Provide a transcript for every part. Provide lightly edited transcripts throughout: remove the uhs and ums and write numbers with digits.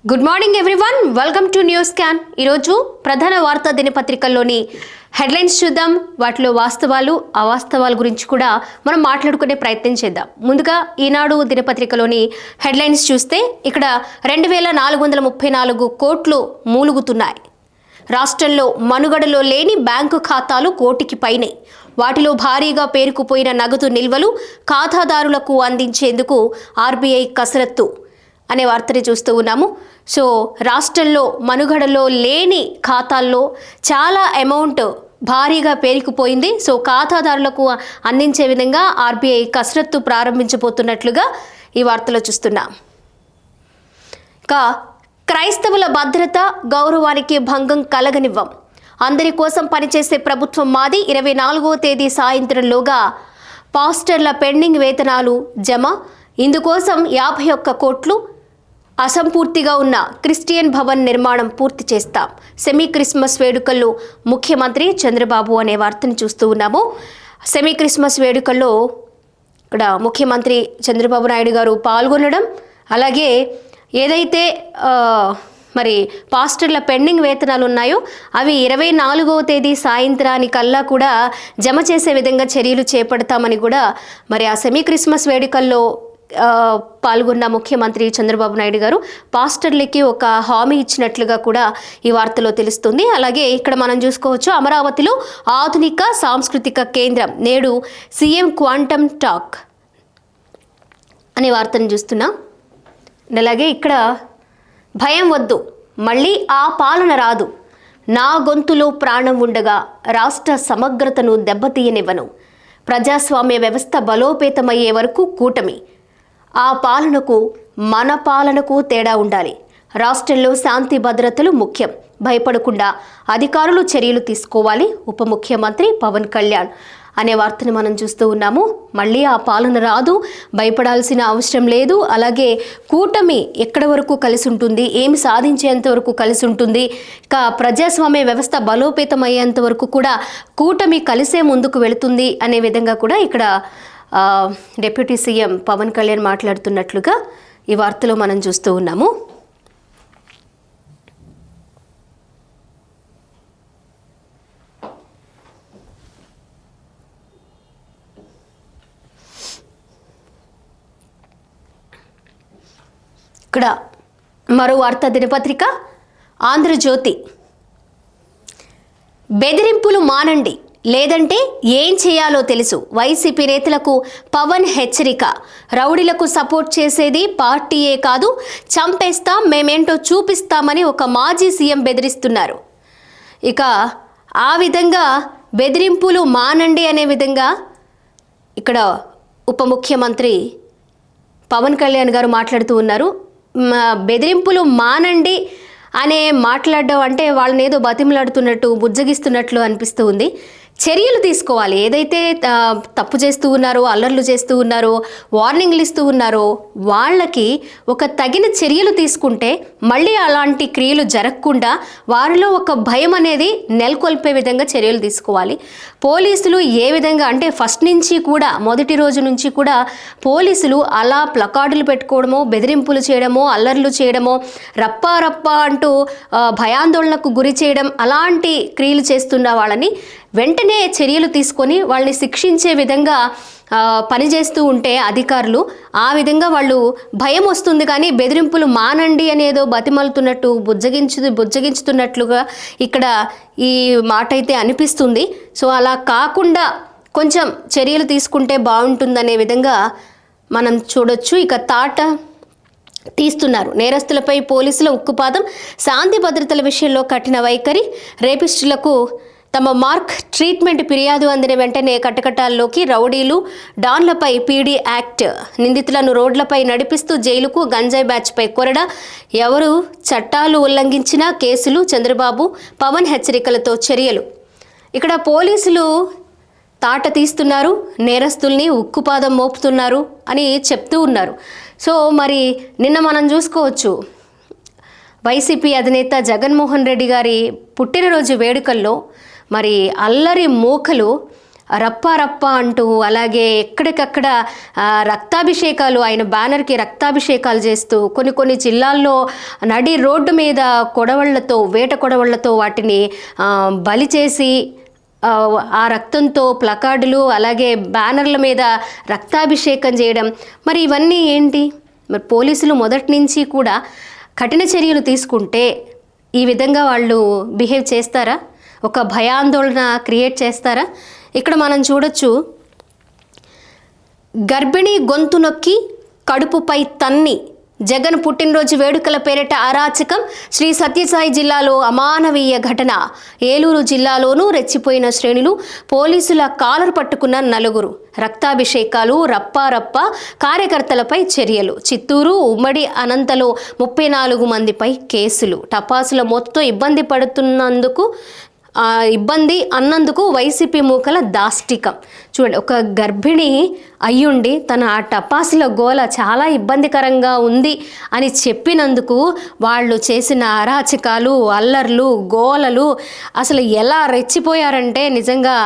Good morning everyone, welcome to news scan. ఈరోజు ప్రధాన వార్తా దినపత్రికల్లోని హెడ్లైన్స్ చూద్దాం. వాటిలో వాస్తవాలు అవాస్తవాల గురించి కూడా మనం మాట్లాడుకునే ప్రయత్నం చేద్దాం. ముందుగా ఈనాడు దినపత్రికలోని హెడ్లైన్స్ చూస్తే ఇక్కడ 2434 కోట్లు మూలుగుతున్నాయి. రాష్ట్రంలో మనుగడలో లేని బ్యాంకు ఖాతాలు కోటికి పైనే. వాటిలో భారీగా పేరుకుపోయిన నగదు నిల్వలు ఖాతాదారులకు అందించేందుకు ఆర్బీఐ కసరత్తు అనే వార్తని చూస్తూ ఉన్నాము. సో రాష్ట్రంలో మనుగడలో లేని ఖాతాల్లో చాలా అమౌంట్ భారీగా పేరుకుపోయింది. సో ఖాతాదారులకు అందించే విధంగా ఆర్బీఐ కసరత్తు ప్రారంభించబోతున్నట్లుగా ఈ వార్తలో చూస్తున్నాం. ఇంకా క్రైస్తవుల భద్రత గౌరవానికి భంగం కలగనివ్వం. అందరి కోసం పనిచేసే ప్రభుత్వం మాది. 24వ తేదీ సాయంత్రంలోగా పాస్టర్ల పెండింగ్ వేతనాలు జమ. ఇందుకోసం 51 కోట్లు. అసంపూర్తిగా ఉన్న క్రిస్టియన్ భవన్ నిర్మాణం పూర్తి చేస్తాం. సెమీ క్రిస్మస్ వేడుకల్లో ముఖ్యమంత్రి చంద్రబాబు అనే వార్తను చూస్తూ ఉన్నాము. సెమీ క్రిస్మస్ వేడుకల్లో ఇక్కడ ముఖ్యమంత్రి చంద్రబాబు నాయుడు గారు పాల్గొనడం, అలాగే ఏదైతే మరి పాస్టర్ల పెండింగ్ వేతనాలు ఉన్నాయో అవి 24వ తేదీ సాయంత్రానికల్లా కూడా జమ చేసే విధంగా చర్యలు చేపడతామని కూడా మరి ఆ సెమీ క్రిస్మస్ వేడుకల్లో పాల్గొన్న ముఖ్యమంత్రి చంద్రబాబు నాయుడు గారు పాస్టర్లకి ఒక హామీ ఇచ్చినట్లుగా కూడా ఈ వార్తలో తెలుస్తుంది. అలాగే ఇక్కడ మనం చూసుకోవచ్చు, అమరావతిలో ఆధునిక సాంస్కృతిక కేంద్రం నేడు సీఎం క్వాంటమ్ టాక్ అనే వార్తను చూస్తున్నాం. అలాగే ఇక్కడ భయం వద్దు, మళ్ళీ ఆ పాలన రాదు. నా గొంతులో ప్రాణం ఉండగా రాష్ట్ర సమగ్రతను దెబ్బతీయనివ్వను. ప్రజాస్వామ్య వ్యవస్థ బలోపేతమయ్యే వరకు కూటమి. ఆ పాలనకు మన పాలనకు తేడా ఉండాలి. రాష్ట్రంలో శాంతి భద్రతలు ముఖ్యం. భయపడకుండా అధికారులు చర్యలు తీసుకోవాలి. ఉప ముఖ్యమంత్రి పవన్ కళ్యాణ్ అనే వార్తను మనం చూస్తూ ఉన్నాము. మళ్ళీ ఆ పాలన రాదు, భయపడాల్సిన అవసరం లేదు. అలాగే కూటమి ఎక్కడి వరకు కలిసి ఉంటుంది, ఏమి సాధించేంత వరకు కలిసి ఉంటుంది, ఇక ప్రజాస్వామ్య వ్యవస్థ బలోపేతం అయ్యేంత వరకు కూడా కూటమి కలిసే ముందుకు వెళుతుంది అనే విధంగా కూడా ఇక్కడ డిప్యూటీ సీఎం పవన్ కళ్యాణ్ మాట్లాడుతున్నట్లుగా ఈ వార్తలో మనం చూస్తూ ఉన్నాము. ఇక్కడ మరో వార్తా దినపత్రిక ఆంధ్రజ్యోతి. బెదిరింపులు మానండి, లేదంటే ఏం చేయాలో తెలుసు. వైసీపీ నేతలకు పవన్ హెచ్చరిక. రౌడీలకు సపోర్ట్ చేసేది పార్టీయే కాదు, చంపేస్తాం, మేమేంటో చూపిస్తామని ఒక మాజీ సీఎం బెదిరిస్తున్నారు. ఇక ఆ విధంగా బెదిరింపులు మానండి అనే విధంగా ఇక్కడ ఉప ముఖ్యమంత్రి పవన్ కళ్యాణ్ గారు మాట్లాడుతూ ఉన్నారు. బెదిరింపులు మానండి అనే మాట్లాడడం అంటే వాళ్ళని ఏదో బతిమలాడుతున్నట్టు, బుజ్జగిస్తున్నట్లు అనిపిస్తూ ఉంది. చర్యలు తీసుకోవాలి. ఏదైతే తప్పు చేస్తూ ఉన్నారో, అల్లర్లు చేస్తూ ఉన్నారో, వార్నింగ్లు ఇస్తూ ఉన్నారో వాళ్ళకి ఒక తగిన చర్యలు తీసుకుంటే మళ్ళీ అలాంటి క్రియలు జరగకుండా వారిలో ఒక భయం అనేది నెలకొల్పే విధంగా చర్యలు తీసుకోవాలి. పోలీసులు ఏ విధంగా అంటే ఫస్ట్ నుంచి కూడా, మొదటి రోజు నుంచి కూడా పోలీసులు అలా ప్లకార్డులు పెట్టుకోవడమో, బెదిరింపులు చేయడమో, అల్లర్లు చేయడమో, రప్పా రప్పా అంటూ భయాందోళనకు గురి చేయడం, అలాంటి క్రియలు చేస్తున్న వాళ్ళని వెంటనే చర్యలు తీసుకొని వాళ్ళని శిక్షించే విధంగా పనిచేస్తూ ఉంటే అధికారులు, ఆ విధంగా వాళ్ళు భయం వస్తుంది. కానీ బెదిరింపులు మానండి అనేదో బతిమలుతున్నట్టు, బుజ్జగించుతున్నట్లుగా ఇక్కడ ఈ మాట అయితే అనిపిస్తుంది. సో అలా కాకుండా కొంచెం చర్యలు తీసుకుంటే బాగుంటుందనే విధంగా మనం చూడొచ్చు. ఇక తాట తీస్తున్నారు. నేరస్తులపై పోలీసుల ఉక్కుపాదం. శాంతి భద్రతల విషయంలో కఠిన వైఖరి. రేపిస్టులకు తమ మార్క్ ట్రీట్మెంట్ ఫిర్యాదు అందిన వెంటనే కటకటాల్లోకి. రౌడీలు డాన్లపై పీడీ యాక్ట్. నిందితులను రోడ్లపై నడిపిస్తూ జైలుకు. గంజాయి బ్యాచ్పై కొరడ. ఎవరు చట్టాలు ఉల్లంఘించినా కేసులు. చంద్రబాబు పవన్ హెచ్చరికలతో చర్యలు. ఇక్కడ పోలీసులు తాట తీస్తున్నారు, నేరస్తుల్ని ఉక్కుపాదం మోపుతున్నారు అని చెప్తూ ఉన్నారు. సో మరి నిన్న మనం చూసుకోవచ్చు, వైసీపీ అధినేత జగన్మోహన్ రెడ్డి గారి పుట్టినరోజు వేడుకల్లో మరి అల్లరి మూకలు రప్ప రప్ప అంటూ, అలాగే ఎక్కడికక్కడ రక్తాభిషేకాలు, ఆయన బ్యానర్కి రక్తాభిషేకాలు చేస్తూ కొన్ని జిల్లాల్లో నడి రోడ్డు మీద కొడవళ్లతో, వేట కొడవళ్లతో వాటిని బలి చేసి ఆ రక్తంతో ప్లకార్డులు, అలాగే బ్యానర్ల మీద రక్తాభిషేకం చేయడం. మరి ఇవన్నీ ఏంటి? మరి పోలీసులు మొదటి నుంచి కూడా కఠిన చర్యలు తీసుకుంటే ఈ విధంగా వాళ్ళు బిహేవ్ చేస్తారా? ఒక భయాందోళన క్రియేట్ చేస్తారా? ఇక్కడ మనం చూడొచ్చు, గర్భిణీ గొంతు నొక్కి కడుపుపై తన్ని జగన్ పుట్టినరోజు వేడుకల పేరిట అరాచకం. శ్రీ సత్యసాయి జిల్లాలో అమానవీయ ఘటన. ఏలూరు జిల్లాలోనూ రెచ్చిపోయిన శ్రేణులు. పోలీసుల కాలర్ పట్టుకున్న నలుగురు. రక్తాభిషేకాలు, రప్పారప్ప, కార్యకర్తలపై చర్యలు. చిత్తూరు ఉమ్మడి అనంతలో 34 మందిపై కేసులు. టపాసుల మొత్తం ఇబ్బంది అన్నందుకు వైసీపీ మూకల దాష్టికం. చూడండి, ఒక గర్భిణి అయ్యుండి తన ఆ టపాసుల గోల చాలా ఇబ్బందికరంగా ఉంది అని చెప్పినందుకు వాళ్ళు చేసిన అరాచకాలు, అల్లర్లు, గోలలు అసలు ఎలా రెచ్చిపోయారంటే నిజంగా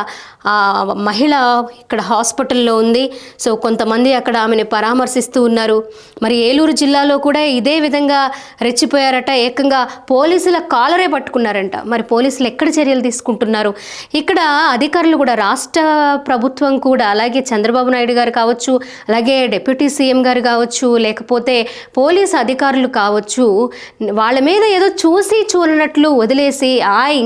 మహిళ ఇక్కడ హాస్పిటల్లో ఉంది. సో కొంతమంది అక్కడ ఆమెను పరామర్శిస్తూ ఉన్నారు. మరి ఏలూరు జిల్లాలో కూడా ఇదే విధంగా రెచ్చిపోయారట. ఏకంగా పోలీసుల కాలరే పట్టుకున్నారంట. మరి పోలీసులు ఎక్కడ చర్యలు తీసుకుంటున్నారు? ఇక్కడ అధికారులు కూడా, రాష్ట్ర ప్రభుత్వం కూడా, అలాగే చంద్రబాబు నాయుడు గారు కావచ్చు, అలాగే డిప్యూటీ సీఎం గారు కావచ్చు, లేకపోతే పోలీసు అధికారులు కావచ్చు, వాళ్ళ మీద ఏదో చూడనట్లు వదిలేసి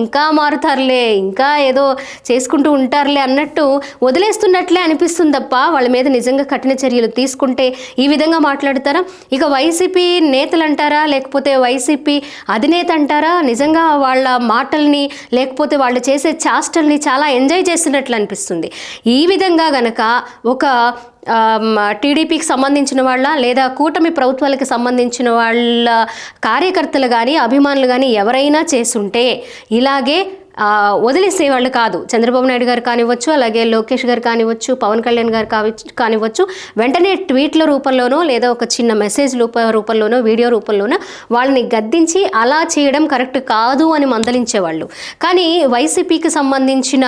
ఇంకా మారుతారులే, ఇంకా ఏదో చేసుకుంటూ ఉంటారులే అన్నట్టు వదిలేస్తున్నట్లే అనిపిస్తుంది తప్ప వాళ్ళ మీద నిజంగా కఠిన చర్యలు తీసుకుంటే ఈ విధంగా మాట్లాడతారా? ఇక వైసీపీ నేతలు అంటారా, లేకపోతే వైసీపీ అధినేత అంటారా? నిజంగా వాళ్ళ మాటల్ని, లేకపోతే వాళ్ళు చేసే చేష్టల్ని చాలా ఎంజాయ్ చేస్తున్నట్లు అనిపిస్తుంది. ఈ విధంగా గనక ఒక టీడీపీకి సంబంధించిన వాళ్ళ, లేదా కూటమి ప్రభుత్వాలకు సంబంధించిన వాళ్ళ కార్యకర్తలు కానీ, అభిమానులు కానీ ఎవరైనా చేసుంటే ఇలాగే వదిలేసేవాళ్ళు కాదు. చంద్రబాబు నాయుడు గారు కానివ్వచ్చు, అలాగే లోకేష్ గారు కానివ్వచ్చు, పవన్ కళ్యాణ్ గారు కానివ్వచ్చు, వెంటనే ట్వీట్ల రూపంలోనో, లేదా ఒక చిన్న మెసేజ్ రూపంలోనో, వీడియో రూపంలోనో వాళ్ళని గద్దించి అలా చేయడం కరెక్ట్ కాదు అని మందలించేవాళ్ళు. కానీ వైసీపీకి సంబంధించిన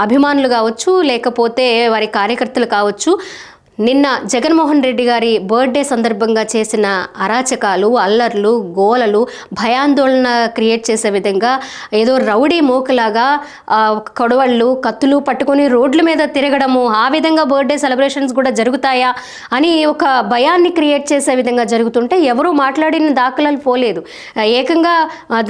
అభిమానులు కావచ్చు, లేకపోతే వారి కార్యకర్తలు కావచ్చు, నిన్న జగన్మోహన్ రెడ్డి గారి బర్త్డే సందర్భంగా చేసిన అరాచకాలు, అల్లర్లు, గోలలు, భయాందోళన క్రియేట్ చేసే విధంగా ఏదో రౌడీ మూకలాగా కొడవళ్ళు, కత్తులు పట్టుకొని రోడ్ల మీద తిరగడము, ఆ విధంగా బర్త్డే సెలబ్రేషన్స్ కూడా జరుగుతాయా అని ఒక భయాన్ని క్రియేట్ చేసే విధంగా జరుగుతుంటే ఎవరూ మాట్లాడిన దాఖలాలు పోలేదు. ఏకంగా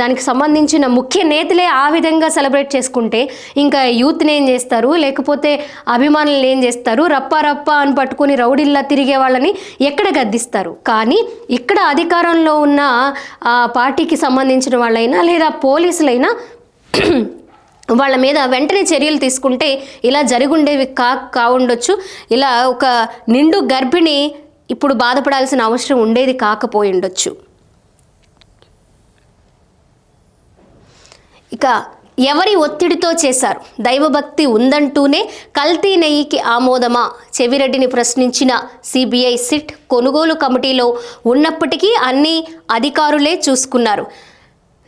దానికి సంబంధించిన ముఖ్య నేతలే ఆ విధంగా సెలబ్రేట్ చేసుకుంటే ఇంకా యూత్ని ఏం చేస్తారు, లేకపోతే అభిమానులను ఏం చేస్తారు? రప్ప రప్ప అని పట్టుకుని రౌడీల్లా తిరిగే వాళ్ళని ఎక్కడ గద్దిస్తారు? కానీ ఇక్కడ అధికారంలో ఉన్న పార్టీకి సంబంధించిన వాళ్ళైనా, లేదా పోలీసులైనా వాళ్ళ మీద వెంటనే చర్యలు తీసుకుంటే ఇలా జరుగుండేవి కావుండొచ్చు. ఇలా ఒక నిండు గర్భిణి ఇప్పుడు బాధపడాల్సిన అవసరం ఉండేది కాకపోయి ఉండొచ్చు. ఇక ఎవరి ఒత్తిడితో చేశారు? దైవభక్తి ఉందంటూనే కల్తీ నెయ్యికి ఆమోదమా? చెవిరెడ్డిని ప్రశ్నించిన సిబిఐ సిట్ కొనుగోలు కమిటీలో ఉన్నప్పటికీ అన్ని అధికారులే చూసుకున్నారు.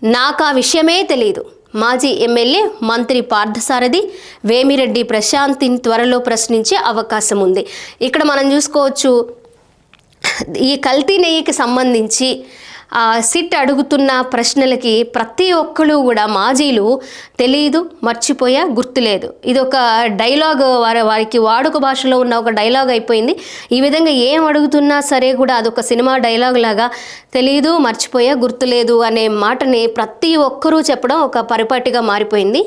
నాకు ఆ విషయమే తెలియదు. మాజీ ఎమ్మెల్యే మంత్రి పార్థసారథి, వేమిరెడ్డి ప్రశాంత్ని త్వరలో ప్రశ్నించే అవకాశం ఉంది. ఇక్కడ మనం చూసుకోవచ్చు, ఈ కల్తీ నెయ్యికి సంబంధించి సిట్ అడుగుతున్న ప్రశ్నలకి ప్రతి ఒక్కరు కూడా మాజీలు తెలీదు, మర్చిపోయా, గుర్తులేదు. ఇది ఒక డైలాగ్, వారికి వాడుక భాషలో ఉన్న ఒక డైలాగ్ అయిపోయింది. ఈ విధంగా ఏం అడుగుతున్నా సరే కూడా అదొక సినిమా డైలాగ్ లాగా తెలీదు, మర్చిపోయా, గుర్తులేదు అనే మాటని ప్రతి ఒక్కరూ చెప్పడం ఒక పరిపాటిగా మారిపోయింది.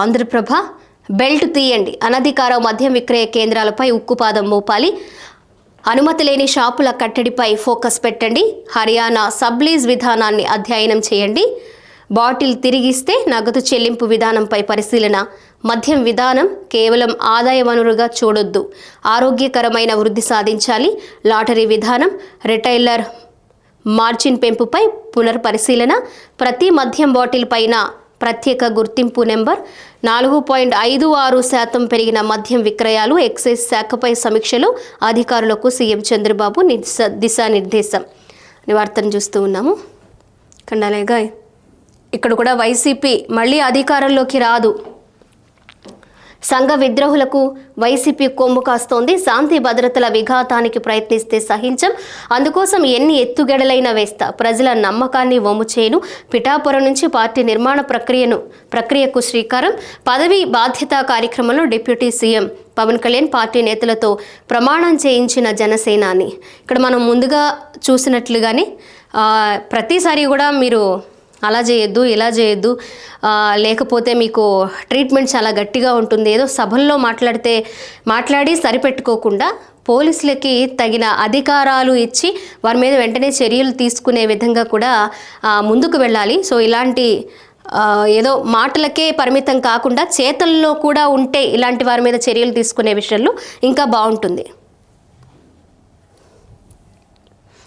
ఆంధ్రప్రభ బెల్ట్ తీయండి, అనధికార మద్యం విక్రయ కేంద్రాలపై ఉక్కుపాదం మోపాలి, అనుమతి లేని షాపుల కట్టడిపై ఫోకస్ పెట్టండి, హర్యానా సబ్లీజ్ విధానాన్ని అధ్యయనం చేయండి, బాటిల్ తిరిగిస్తే నగదు చెల్లింపు విధానంపై పరిశీలన, మద్యం విధానం కేవలం ఆదాయ వనరుగా చూడొద్దు, ఆరోగ్యకరమైన వృద్ధి సాధించాలి, లాటరీ విధానం, రిటైలర్ మార్జిన్ పెంపుపై పునర్పరిశీలన, ప్రతి మద్యం బాటిల్ పైన ప్రత్యేక గుర్తింపు నెంబర్ 4.56% పెరిగిన మద్యం విక్రయాలు, ఎక్సైజ్ శాఖపై సమీక్షలు, అధికారులకు సీఎం చంద్రబాబు దిశానిర్దేశం అనే వార్తను చూస్తూ ఉన్నాము. కండాలేగా ఇక్కడ కూడా వైసీపీ మళ్ళీ అధికారంలోకి రాదు. సంఘ విద్రోహులకు వైసీపీ కొమ్ము కాస్తోంది. శాంతి భద్రతల విఘాతానికి ప్రయత్నిస్తే సహించం, అందుకోసం ఎన్ని ఎత్తుగడలైనా వేస్తా, ప్రజల నమ్మకాన్ని వమ్ము చేయను. పిఠాపురం నుంచి పార్టీ నిర్మాణ ప్రక్రియకు శ్రీకారం. పదవి బాధ్యత కార్యక్రమంలో deputy CM Pawan Kalyan party నేతలతో ప్రమాణం చేయించిన జనసేనాని. ఇక్కడ మనం ముందుగా చూసినట్లుగానే ప్రతిసారి కూడా మీరు అలా చేయొద్దు, ఇలా చేయొద్దు, లేకపోతే మీకు ట్రీట్మెంట్ చాలా గట్టిగా ఉంటుంది, ఏదో సభల్లో మాట్లాడి సరిపెట్టుకోకుండా పోలీసులకి తగిన అధికారాలు ఇచ్చి వారి మీద వెంటనే చర్యలు తీసుకునే విధంగా కూడా ముందుకు వెళ్ళాలి. సో ఇలాంటి ఏదో మాటలకే పరిమితం కాకుండా చేతల్లో కూడా ఉంటే ఇలాంటి వారి మీద చర్యలు తీసుకునే విషయంలో ఇంకా బాగుంటుంది.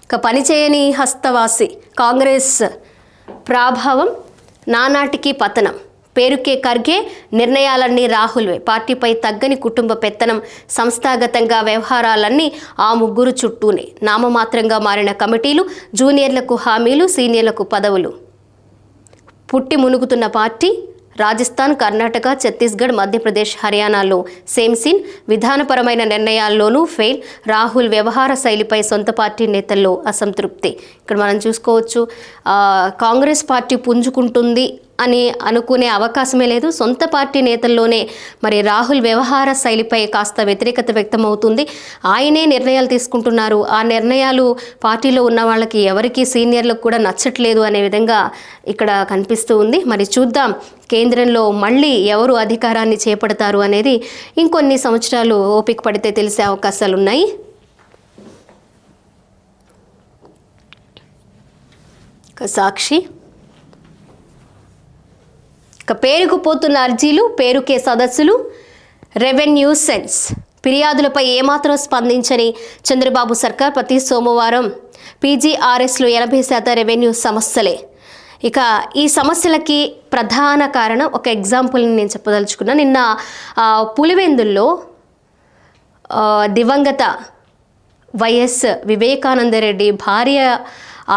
ఇక పనిచేయని హస్తవాసి కాంగ్రెస్ ప్రాభావం నానాటికి పతనం. పేరుకే ఖర్గే, నిర్ణయాలన్నీ రాహుల్వే. పార్టీపై తగ్గని కుటుంబ పెత్తనం, సంస్థాగతంగా వ్యవహారాలన్నీ ఆ ముగ్గురు చుట్టూనే. నామమాత్రంగా మారిన కమిటీలు, జూనియర్లకు హామీలు, సీనియర్లకు పదవులు. పుట్టి మునుగుతున్న పార్టీ రాజస్థాన్, కర్ణాటక, ఛత్తీస్గఢ్, మధ్యప్రదేశ్, హర్యానాలో సేమ్ సీన్. విధానపరమైన నిర్ణయాల్లోనూ ఫెయిల్. రాహుల్ వ్యవహార శైలిపై సొంత పార్టీ నేతల్లో అసంతృప్తి. ఇక్కడ మనం చూసుకోవచ్చు, కాంగ్రెస్ పార్టీ పుంజుకుంటుంది అని అనుకునే అవకాశమే లేదు. సొంత పార్టీ నేతల్లోనే మరి రాహుల్ వ్యవహార శైలిపై కాస్త వ్యతిరేకత వ్యక్తమవుతుంది. ఆయనే నిర్ణయాలు తీసుకుంటున్నారు. ఆ నిర్ణయాలు పార్టీలో ఉన్న వాళ్ళకి ఎవరికి సీనియర్లకు కూడా నచ్చట్లేదు అనే విధంగా ఇక్కడ కనిపిస్తూ ఉంది. మరి చూద్దాం కేంద్రంలో మళ్ళీ ఎవరు అధికారాన్ని చేపడతారు అనేది ఇంకొన్ని సంవత్సరాలు ఓపిక పడితే తెలిసే అవకాశాలు ఉన్నాయి. సాక్షి పేరుకుపోతున్న అర్జీలు, పేరుకే సదస్సులు, రెవెన్యూ సెన్స్. ఫిర్యాదులపై ఏమాత్రం స్పందించని చంద్రబాబు సర్కార్. ప్రతి సోమవారం పీజీఆర్ఎస్లో 80% రెవెన్యూ సమస్యలే. ఇక ఈ సమస్యలకి ప్రధాన కారణం ఒక ఎగ్జాంపుల్ని నేను చెప్పదలుచుకున్నా. నిన్న పులివెందుల్లో దివంగత వైఎస్ వివేకానందరెడ్డి భార్య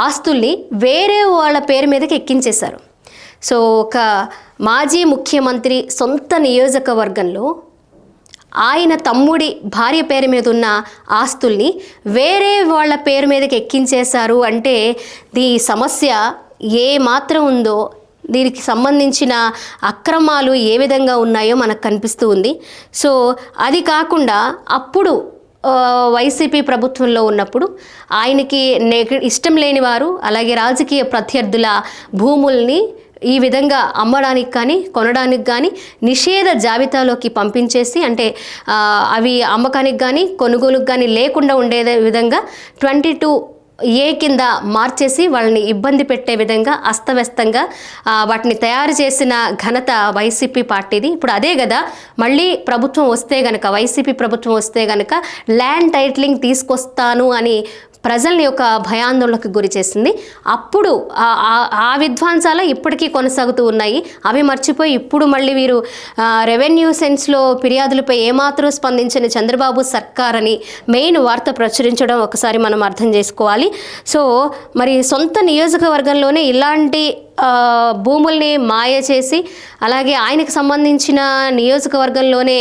ఆస్తుల్ని వేరే వాళ్ళ పేరు మీదకి ఎక్కించేశారు. సో ఒక మాజీ ముఖ్యమంత్రి సొంత నియోజకవర్గంలో ఆయన తమ్ముడి భార్య పేరు మీద ఉన్న ఆస్తుల్ని వేరే వాళ్ళ పేరు మీదకి ఎక్కించేశారు అంటే ఈ సమస్య ఏ మాత్రం ఉందో, దీనికి సంబంధించిన అక్రమాలు ఏ విధంగా ఉన్నాయో మనకు కనిపిస్తూ ఉంది. సో అది కాకుండా అప్పుడు వైసీపీ ప్రభుత్వంలో ఉన్నప్పుడు ఆయనకి ఇష్టం లేని వారు, అలాగే రాజకీయ ప్రత్యర్థుల భూముల్ని ఈ విధంగా అమ్మడానికి కానీ కొనడానికి కానీ నిషేధ జాబితాలోకి పంపించేసి, అంటే అవి అమ్మకానికి కానీ కొనుగోలుకు కానీ లేకుండా ఉండే విధంగా 22A కింద మార్చేసి వాళ్ళని ఇబ్బంది పెట్టే విధంగా అస్తవ్యస్తంగా వాటిని తయారు చేసిన ఘనత వైసీపీ పార్టీది. ఇప్పుడు అదే కదా మళ్ళీ ప్రభుత్వం వస్తే గనక, వైసీపీ ప్రభుత్వం వస్తే గనక ల్యాండ్ టైటిలింగ్ తీసుకొస్తాను అని ప్రజల్ని ఒక భయాందోళనకు గురి చేసింది. అప్పుడు ఆ విధ్వంసాలు ఇప్పటికీ కొనసాగుతూ ఉన్నాయి. అవి మర్చిపోయి ఇప్పుడు మళ్ళీ వీరు రెవెన్యూ సెన్స్లో ఫిర్యాదులపై ఏమాత్రం స్పందించని చంద్రబాబు సర్కార్ అని మెయిన్ వార్త ప్రచురించడం ఒకసారి మనం అర్థం చేసుకోవాలి. సో మరి సొంత నియోజకవర్గంలోనే ఇలాంటి భూముల్ని మాయ చేసి, అలాగే ఆయనకు సంబంధించిన నియోజకవర్గంలోనే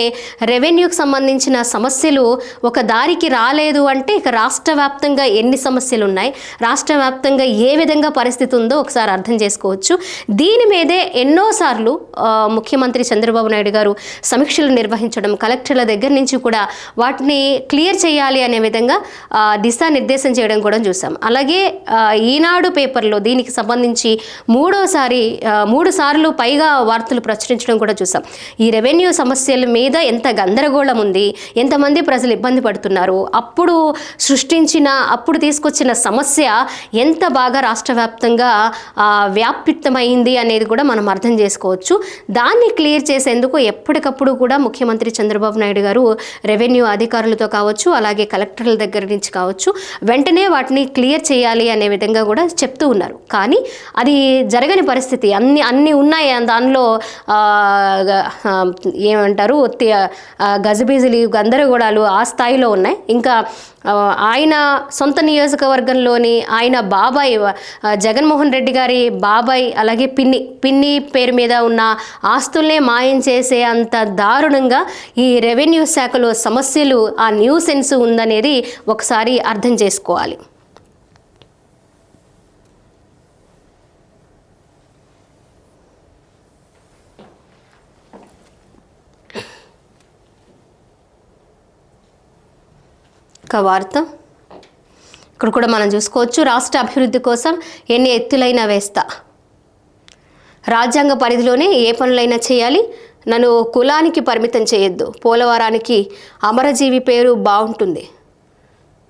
రెవెన్యూకి సంబంధించిన సమస్యలు ఒక దారికి రాలేదు అంటే ఇక రాష్ట్ర వ్యాప్తంగా ఎన్ని సమస్యలు ఉన్నాయి, రాష్ట్ర వ్యాప్తంగా ఏ విధంగా పరిస్థితి ఉందో ఒకసారి అర్థం చేసుకోవచ్చు. దీని మీదే ఎన్నోసార్లు ముఖ్యమంత్రి చంద్రబాబు నాయుడు గారు సమీక్షలు నిర్వహించడం, కలెక్టర్ల దగ్గర నుంచి కూడా వాటిని క్లియర్ చేయాలి అనే విధంగా దిశానిర్దేశం చేయడం కూడా చూసాం. అలాగే ఈనాడు పేపర్లో దీనికి సంబంధించి 3 సార్లు పైగా వార్తలు ప్రచురించడం కూడా చూసాం. ఈ రెవెన్యూ సమస్యల మీద ఎంత గందరగోళం ఉంది, ఎంతమంది ప్రజలు ఇబ్బంది పడుతున్నారు, అప్పుడు తీసుకొచ్చిన సమస్య ఎంత బాగా రాష్ట్ర వ్యాప్తంగా వ్యాప్తిమైంది అనేది కూడా మనం అర్థం చేసుకోవచ్చు. దాన్ని క్లియర్ చేసేందుకు ఎప్పటికప్పుడు కూడా ముఖ్యమంత్రి చంద్రబాబు నాయుడు గారు రెవెన్యూ అధికారులతో కావచ్చు, అలాగే కలెక్టర్ల దగ్గర నుంచి కావచ్చు, వెంటనే వాటిని క్లియర్ చేయాలి అనే విధంగా కూడా చెప్తూ ఉన్నారు. కానీ అది జరగని పరిస్థితి. అన్నీ ఉన్నాయి దానిలో, ఏమంటారు, గజిబిజిలు గందరగోళాలు ఆ స్థాయిలో ఉన్నాయి. ఇంకా ఆయన సొంత నియోజకవర్గంలోని ఆయన బాబాయ్ జగన్మోహన్ రెడ్డి గారి బాబాయ్, అలాగే పిన్ని పేరు మీద ఉన్న ఆస్తుల్నే మాయం చేసే అంత దారుణంగా ఈ రెవెన్యూ శాఖలో సమస్యలు, ఆ న్యూసెన్స్ ఉందనేది ఒకసారి అర్థం చేసుకోవాలి. ఒక వార్త ఇక్కడ కూడా మనం చూసుకోవచ్చు. రాష్ట్ర అభివృద్ధి కోసం ఎన్ని ఎత్తులైనా వేస్తా, రాజ్యాంగ పరిధిలోనే ఏ పనులైనా చేయాలి, నన్ను కులానికి పరిమితం చేయొద్దు, పోలవరానికి అమరజీవి పేరు బాగుంటుంది,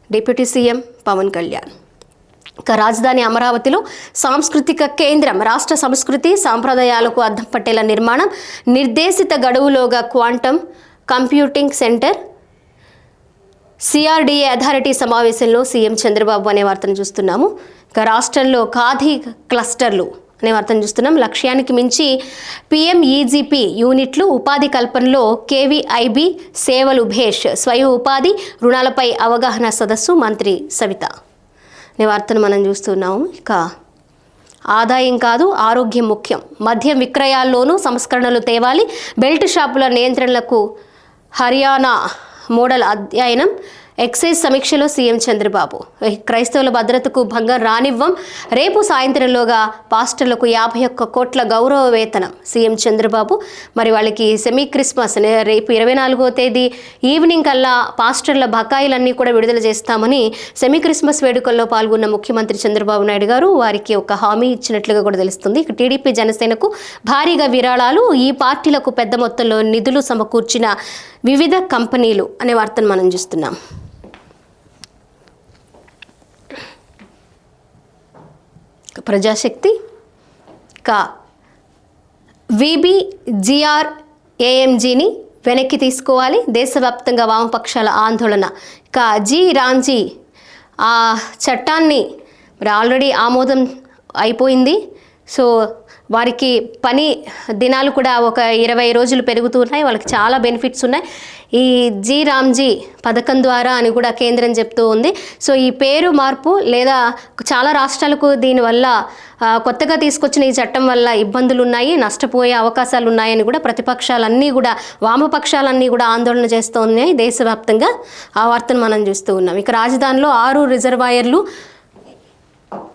డిప్యూటీ సీఎం పవన్ కళ్యాణ్. ఇక రాజధాని అమరావతిలో సాంస్కృతిక కేంద్రం, రాష్ట్ర సంస్కృతి సాంప్రదాయాలకు అద్దం పట్టేలా నిర్మాణం, నిర్దేశిత గడువులోగా quantum computing centre. CRDA authority సమావేశంలో సీఎం చంద్రబాబు అనే వార్తను చూస్తున్నాము. ఇక రాష్ట్రంలో ఖాదీ క్లస్టర్లు అనే వార్తను చూస్తున్నాం. లక్ష్యానికి మించి PMEGP యూనిట్లు, ఉపాధి కల్పనలో KVIB సేవలు భేష్, స్వయం ఉపాధి రుణాలపై అవగాహన సదస్సు, మంత్రి సవిత అనే వార్తను మనం చూస్తున్నాము. ఇక ఆదాయం కాదు ఆరోగ్యం ముఖ్యం, మద్యం విక్రయాల్లోనూ సంస్కరణలు తేవాలి, బెల్ట్ షాపుల నియంత్రణలకు హర్యానా మోడల్ అధ్యయనం, ఎక్సైజ్ సమీక్షలో సీఎం చంద్రబాబు. క్రైస్తవుల భద్రతకు భంగం రానివ్వం, రేపు సాయంత్రంలోగా పాస్టర్లకు 51 కోట్ల గౌరవ వేతనం, సీఎం చంద్రబాబు. మరి వాళ్ళకి సెమీ క్రిస్మస్ రేపు 24వ తేదీ ఈవినింగ్ కల్లా పాస్టర్ల బకాయిలన్నీ కూడా విడుదల చేస్తామని సెమీ క్రిస్మస్ వేడుకల్లో పాల్గొన్న ముఖ్యమంత్రి చంద్రబాబు నాయుడు గారు వారికి ఒక హామీ ఇచ్చినట్లుగా కూడా తెలుస్తుంది. ఇక టీడీపీ జనసేనకు భారీగా విరాళాలు, ఈ పార్టీలకు పెద్ద మొత్తంలో నిధులు సమకూర్చిన వివిధ కంపెనీలు అనే వార్తను మనం చూస్తున్నాం. ప్రజాశక్తి, VBGRAMGని వెనక్కి తీసుకోవాలి, దేశవ్యాప్తంగా వామపక్షాల ఆందోళన. జీ రామ్జీ ఆ చట్టాన్ని మరి ఆల్రెడీ ఆమోదం అయిపోయింది. సో వారికి పని దినాలు కూడా ఒక 20 రోజులు పెరుగుతున్నాయి, వాళ్ళకి చాలా బెనిఫిట్స్ ఉన్నాయి ఈ జీ రామ్జీ పథకం ద్వారా అని కూడా కేంద్రం చెప్తూ ఉంది. సో ఈ పేరు మార్పు లేదా చాలా రాష్ట్రాలకు దీనివల్ల కొత్తగా తీసుకొచ్చిన ఈ చట్టం వల్ల ఇబ్బందులు ఉన్నాయి, నష్టపోయే అవకాశాలు ఉన్నాయని కూడా ప్రతిపక్షాలన్నీ కూడా, వామపక్షాలన్నీ కూడా ఆందోళన చేస్తూ ఉన్నాయి దేశవ్యాప్తంగా. ఆ వార్తను మనం చూస్తూ ఉన్నాం. ఇక రాజధానిలో 6 రిజర్వాయర్లు,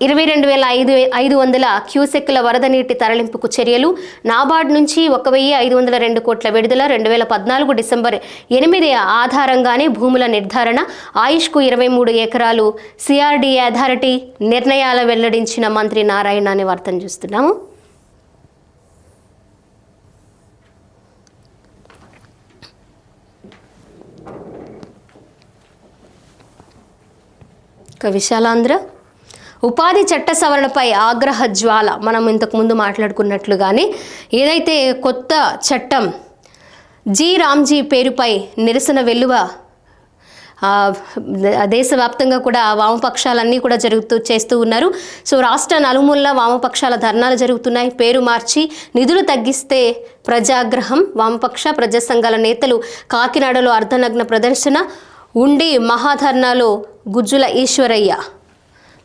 22,500 క్యూసెక్కుల వరద నీటి తరలింపుకు చర్యలు, నాబార్డ్ నుంచి 1,502 కోట్ల విడుదల, 2014 డిసెంబర్ 8 ఆధారంగానే భూముల నిర్ధారణ, ఆయుష్కు 23 ఎకరాలు, సిఆర్డీఏ అథారిటీ నిర్ణయాల వెల్లడించిన మంత్రి నారాయణ అనే వార్తను చూస్తున్నాము. విశాలాంధ్ర ఉపాధి చట్ట సవరణపై ఆగ్రహ జ్వాల. మనం ఇంతకుముందు మాట్లాడుకున్నట్లుగానే ఏదైతే కొత్త చట్టం జీ రామ్జీ పేరుపై నిరసన వెల్లువ దేశవ్యాప్తంగా కూడా వామపక్షాలన్నీ కూడా చేస్తూ ఉన్నారు. సో రాష్ట్ర నలుమూలలా వామపక్షాల ధర్నాలు జరుగుతున్నాయి. పేరు మార్చి నిధులు తగ్గిస్తే ప్రజాగ్రహం, వామపక్ష ప్రజా సంఘాల నేతలు కాకినాడలో అర్ధనగ్న ప్రదర్శన, ఉండి మహాధర్నాలో గుజ్జుల ఈశ్వరయ్య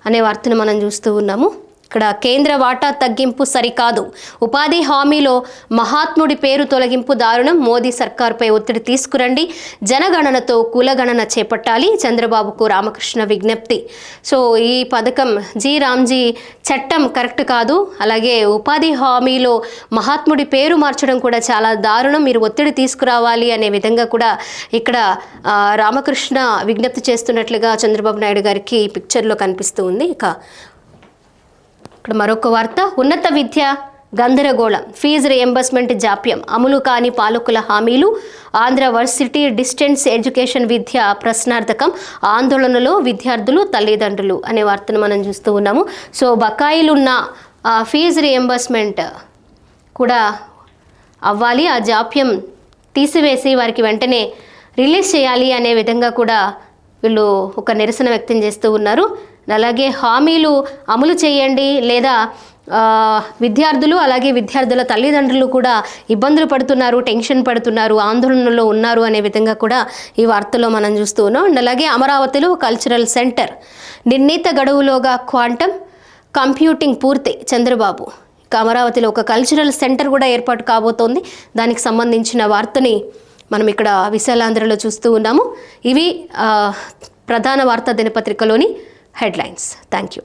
అనే వార్తను మనం చూస్తూ ఉన్నాము. ఇక్కడ కేంద్ర వాటా తగ్గింపు సరికాదు, ఉపాధి హామీలో మహాత్ముడి పేరు తొలగింపు దారుణం, మోదీ సర్కార్పై ఒత్తిడి తీసుకురండి, జనగణనతో కులగణన చేపట్టాలి, చంద్రబాబుకు రామకృష్ణ విజ్ఞప్తి. సో ఈ పథకం జీ రామ్జీ చట్టం కరెక్ట్ కాదు, అలాగే ఉపాధి హామీలో మహాత్ముడి పేరు మార్చడం కూడా చాలా దారుణం, మీరు ఒత్తిడి తీసుకురావాలి అనే విధంగా కూడా ఇక్కడ రామకృష్ణ విజ్ఞప్తి చేస్తున్నట్లుగా చంద్రబాబు నాయుడు గారికి ఈ పిక్చర్లో కనిపిస్తూ ఉంది. ఇక ఇక్కడ మరొక వార్త, ఉన్నత విద్య గందరగోళం, ఫీజు రియంబర్స్మెంట్ జాప్యం, అమలు కాని పాలకుల హామీలు, ఆంధ్ర వర్సిటీ డిస్టెన్స్ ఎడ్యుకేషన్ విద్య ప్రశ్నార్థకం, ఆందోళనలో విద్యార్థులు తల్లిదండ్రులు అనే వార్తను మనం చూస్తూ ఉన్నాము. సో బకాయిలున్న ఫీజు రియంబర్స్మెంట్ కూడా అవ్వాలి, ఆ జాప్యం తీసివేసి వారికి వెంటనే రిలీజ్ చేయాలి అనే విధంగా కూడా వీళ్ళు ఒక నిరసన వ్యక్తం చేస్తూ ఉన్నారు. అలాగే హామీలు అమలు చేయండి లేదా విద్యార్థులు అలాగే విద్యార్థుల తల్లిదండ్రులు కూడా ఇబ్బందులు పడుతున్నారు, టెన్షన్ పడుతున్నారు, ఆందోళనలో ఉన్నారు అనే విధంగా కూడా ఈ వార్తలో మనం చూస్తూ ఉన్నాం. అండ్ అలాగే అమరావతిలో కల్చరల్ సెంటర్ నిర్ణీత గడువులోగా క్వాంటమ్ కంప్యూటింగ్ పూర్తి చంద్రబాబు. ఇక అమరావతిలో ఒక కల్చరల్ సెంటర్ కూడా ఏర్పాటు కాబోతోంది. దానికి సంబంధించిన వార్తని మనం ఇక్కడ విశాలాంధ్రలో చూస్తూ ఉన్నాము. ఇవి ప్రధాన వార్తా దినపత్రికలోని హెడ్లైన్స్. Thank you.